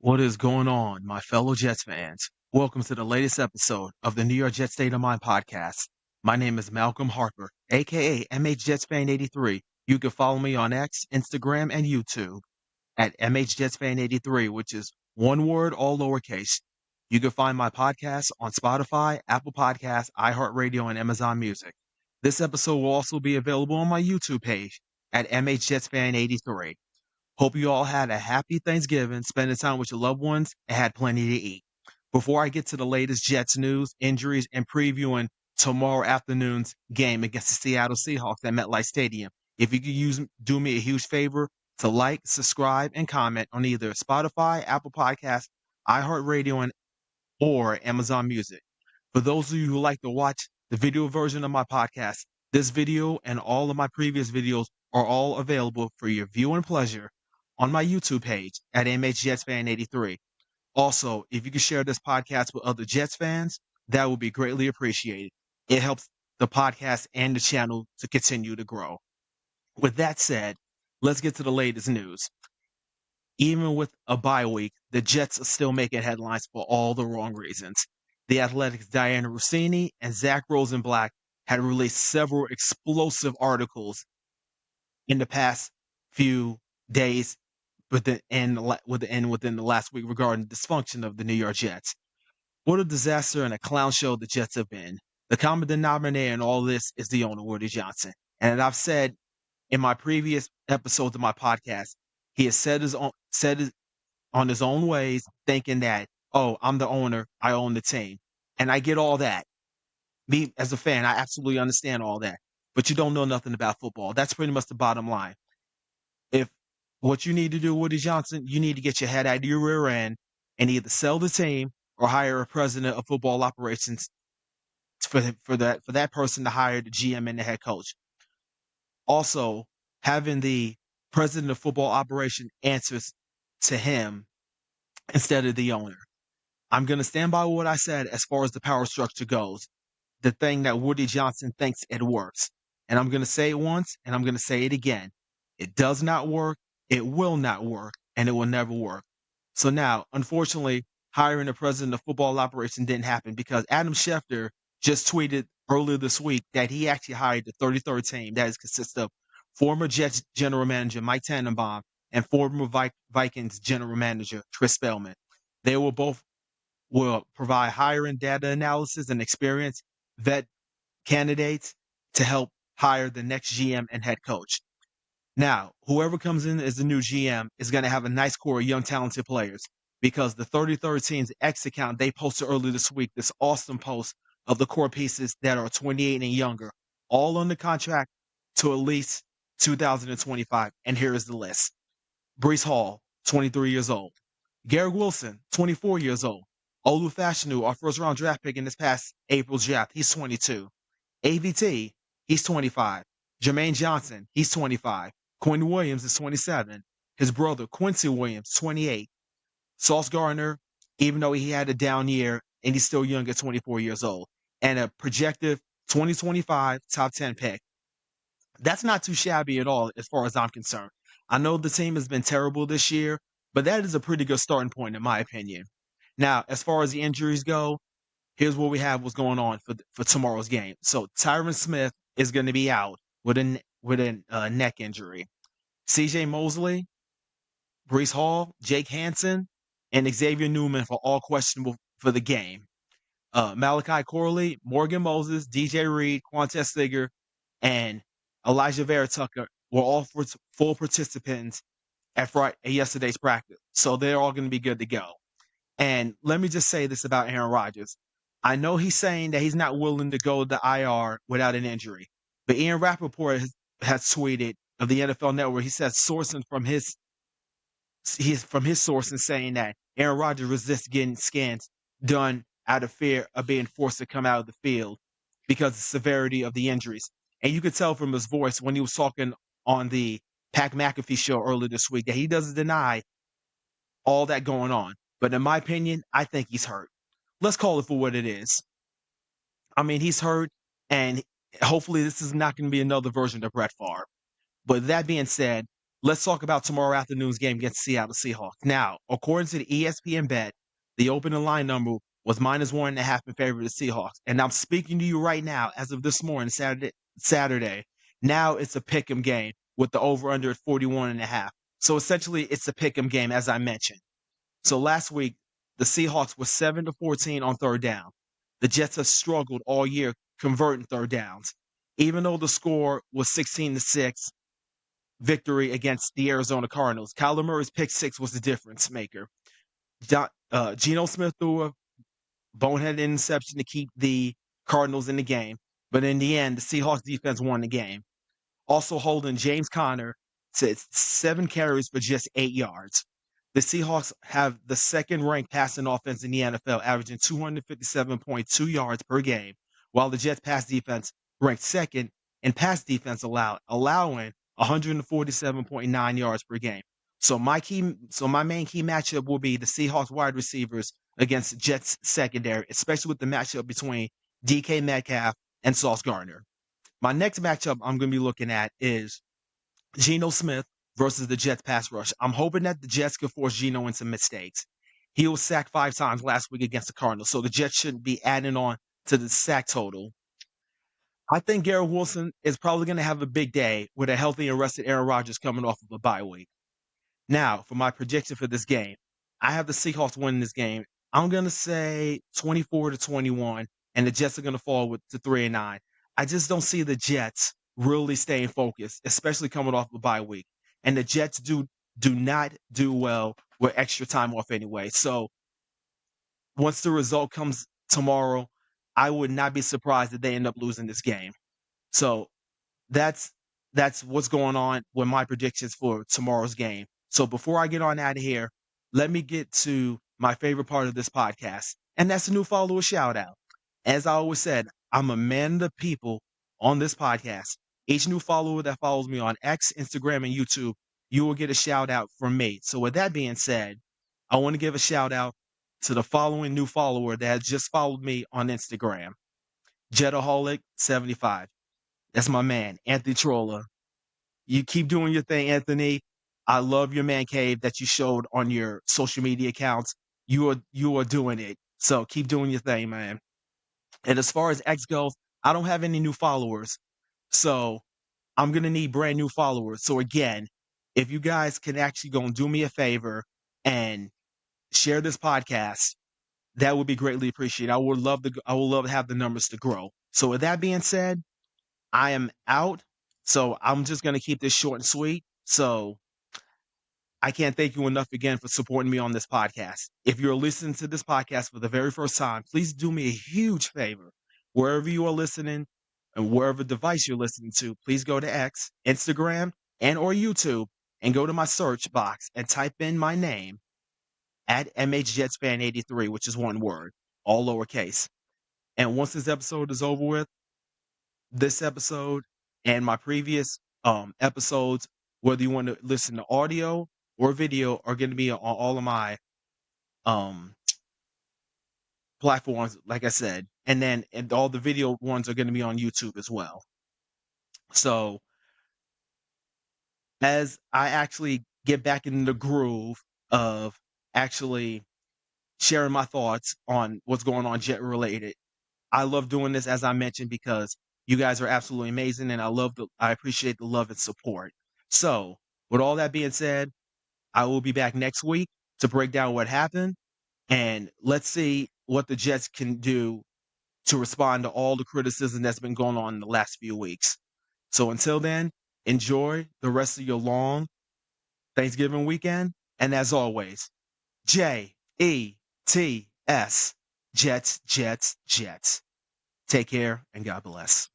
What is going on, my fellow Jets fans? Welcome to the latest episode of the New York Jets State of Mind podcast. My name is Malcolm Harper, aka MH Jets Fan 83. You can follow me on X, Instagram, and YouTube at MH Jets Fan 83, which is one word, all lowercase. You can find my podcast on Spotify, Apple Podcasts, iHeartRadio, and Amazon Music. This episode will also be available on my YouTube page at MH Jets Fan 83. Hope you all had a happy Thanksgiving, spending time with your loved ones, and had plenty to eat. Before I get to the latest Jets news, injuries, and previewing tomorrow afternoon's game against the Seattle Seahawks at MetLife Stadium, if you could do me a huge favor to like, subscribe, and comment on either Spotify, Apple Podcasts, iHeartRadio, or Amazon Music. For those of you who like to watch the video version of my podcast, this video and all of my previous videos are all available for your viewing pleasure on my YouTube page at MHJetsFan83. Also, if you could share this podcast with other Jets fans, that would be greatly appreciated. It helps the podcast and the channel to continue to grow. With that said, let's get to the latest news. Even with a bye week, the Jets are still making headlines for all the wrong reasons. The Athletic's Diana Rossini and Zach Rosenblatt had released several explosive articles in the past few days within the last week regarding the dysfunction of the New York Jets. What a disaster and a clown show the Jets have been. The common denominator in all this is the owner, Woody Johnson. And I've said in my previous episodes of my podcast, he has said on his own ways, thinking that, oh, I'm the owner, I own the team. And I get all that. Me, as a fan, I absolutely understand all that. But you don't know nothing about football. That's pretty much the bottom line. If what you need to do, Woody Johnson, you need to get your head out of your rear end and either sell the team or hire a president of football operations for that person to hire the GM and the head coach. Also, having the president of football operation answers to him instead of the owner. I'm going to stand by what I said as far as the power structure goes. The thing that Woody Johnson thinks it works. And I'm going to say it once and I'm going to say it again. It does not work. It will not work. And it will never work. So now, unfortunately, hiring a president of football operation didn't happen because Adam Schefter just tweeted earlier this week that he actually hired the 33rd team that consists of former Jets general manager Mike Tannenbaum and former Vikings general manager Chris Spellman. They will provide hiring data analysis and experience vet candidates to help hire the next GM and head coach. Now, whoever comes in as the new GM is going to have a nice core of young, talented players because the 33rd team's X account, they posted earlier this week this awesome post of the core pieces that are 28 and younger, all on the contract to at least 2025. And here is the list. Brees Hall, 23 years old. Garrett Wilson, 24 years old. Olu Fashanu, our first round draft pick in this past April's draft, he's 22. AVT, he's 25. Jermaine Johnson, he's 25. Quinn Williams is 27. His brother, Quincy Williams, 28. Sauce Gardner, even though he had a down year, and he's still young at 24 years old. And a projected 2025 top 10 pick. That's not too shabby at all as far as I'm concerned. I know the team has been terrible this year, but that is a pretty good starting point in my opinion. Now, as far as the injuries go, here's what we have what's going on for tomorrow's game. So Tyron Smith is going to be out with a neck injury. CJ Mosley, Brees Hall, Jake Hansen, and Xavier Newman are all questionable for the game. Malachi Corley, Morgan Moses, DJ Reed, Quantez Sigger, and Elijah Vera Tucker were all full participants at yesterday's practice. So they're all going to be good to go. And let me just say this about Aaron Rodgers. I know he's saying that he's not willing to go to IR without an injury, but Ian Rappaport has tweeted of the NFL Network. He says sourcing from his source and saying that Aaron Rodgers resists getting scans done out of fear of being forced to come out of the field because of the severity of the injuries. And you could tell from his voice when he was talking on the Pat McAfee show earlier this week that he doesn't deny all that going on. But in my opinion, I think he's hurt. Let's call it for what it is. I mean, he's hurt, and hopefully this is not going to be another version of Brett Favre. But that being said, let's talk about tomorrow afternoon's game against Seattle Seahawks. Now, according to the ESPN bet, the opening line number was -1.5 in favor of the Seahawks. And I'm speaking to you right now, as of this morning, Saturday. Now it's a pick'em game with the over/under at 41.5. So essentially, it's a pick'em game, as I mentioned. So last week, the Seahawks were 7-14 on third down. The Jets have struggled all year converting third downs. Even though the score was 16-6 victory against the Arizona Cardinals, Kyler Murray's pick six was the difference maker. Geno Smith threw a bonehead interception to keep the Cardinals in the game, but in the end, the Seahawks defense won the game. Also holding James Conner to 7 carries for just 8 yards. The Seahawks have the second-ranked passing offense in the NFL, averaging 257.2 yards per game, while the Jets' pass defense ranked second in pass defense allowing 147.9 yards per game. So my main key matchup will be the Seahawks wide receivers against the Jets secondary, especially with the matchup between DK Metcalf and Sauce Gardner. My next matchup I'm going to be looking at is Geno Smith versus the Jets pass rush. I'm hoping that the Jets can force Geno into mistakes. He was sacked 5 times last week against the Cardinals, so the Jets shouldn't be adding on to the sack total. I think Garrett Wilson is probably going to have a big day with a healthy and rested Aaron Rodgers coming off of a bye week. Now, for my prediction for this game, I have the Seahawks winning this game. I'm going to say 24-21, and the Jets are going to fall to 3-9. I just don't see the Jets really staying focused, especially coming off a bye week. And the Jets do not do well with extra time off anyway. So once the result comes tomorrow, I would not be surprised if they end up losing this game. So that's that's what's going on with my predictions for tomorrow's game. So before I get on out of here, let me get to my favorite part of this podcast, and that's a new follower shout out. As I always said, I'm a man of the people on this podcast. Each new follower that follows me on X, Instagram, and YouTube, you will get a shout out from me. So with that being said, I want to give a shout out to the following new follower that has just followed me on Instagram, Jetaholic75. That's my man, Anthony Trolla. You keep doing your thing, Anthony. I love your man cave that you showed on your social media accounts. You are doing it. So keep doing your thing, man. And as far as X goes, I don't have any new followers. So I'm gonna need brand new followers. So again, if you guys can actually go and do me a favor and share this podcast, that would be greatly appreciated. I would love to have the numbers to grow. So with that being said, I am out. So I'm just going to keep this short and sweet. So I can't thank you enough again for supporting me on this podcast. If you're listening to this podcast for the very first time, please do me a huge favor. Wherever you are listening and wherever device you're listening to, please go to X, Instagram, and or YouTube and go to my search box and type in my name at MHJetsFan83, which is one word, all lowercase. And once this episode is over with, this episode and my previous episodes, whether you want to listen to audio or video, are going to be on all of my um platforms, like I said. And all the video ones are going to be on YouTube as well. So as I actually get back in the groove of actually sharing my thoughts on what's going on jet related, I love doing this, as I mentioned, because you guys are absolutely amazing, and I appreciate the love and support. So, with all that being said, I will be back next week to break down what happened, and let's see what the Jets can do to respond to all the criticism that's been going on in the last few weeks. So, until then, enjoy the rest of your long Thanksgiving weekend, and as always, JETS, Jets, Jets, Jets. Take care and God bless.